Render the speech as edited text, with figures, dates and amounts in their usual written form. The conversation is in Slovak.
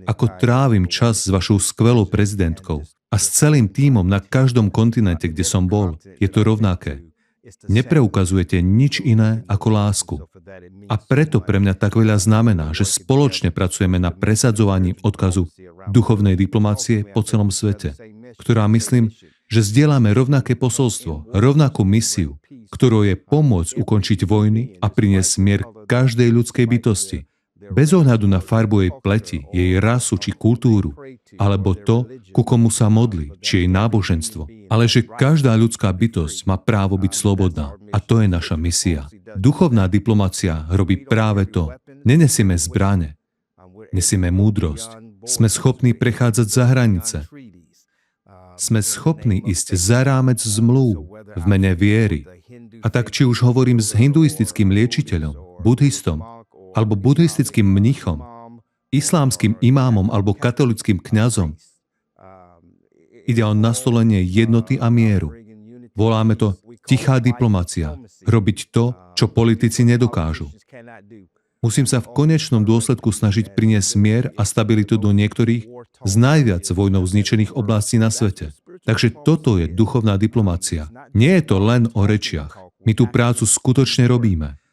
ako trávim čas s vašou skvelou prezidentkou a s celým tímom na každom kontinente, kde som bol, je to rovnaké. Nepreukazujete nič iné ako lásku. A preto pre mňa tak veľa znamená, že spoločne pracujeme na presadzovaní odkazu duchovnej diplomácie po celom svete, ktorá, myslím, že zdieľame rovnaké posolstvo, rovnakú misiu, ktorou je pomôcť ukončiť vojny a priniesť mier každej ľudskej bytosti. Bez ohľadu na farbu jej pleti, jej rasu či kultúru, alebo to, ku komu sa modlí, či jej náboženstvo. Ale že každá ľudská bytosť má právo byť slobodná. A to je naša misia. Duchovná diplomacia robí práve to. Nenesieme zbrane, nesieme múdrosť. Sme schopní prechádzať za hranice. Sme schopní ísť za rámec zmluv v mene viery. A tak či už hovorím s hinduistickým liečiteľom, budhistom, alebo buddhistickým mnichom, islámskym imámom alebo katolickým kňazom, ide o nastolenie jednoty a mieru. Voláme to tichá diplomacia. Robiť to, čo politici nedokážu. Musím sa v konečnom dôsledku snažiť priniesť mier a stabilitu do niektorých z najviac vojnou zničených oblastí na svete. Takže toto je duchovná diplomacia. Nie je to len o rečiach. My tú prácu skutočne robíme.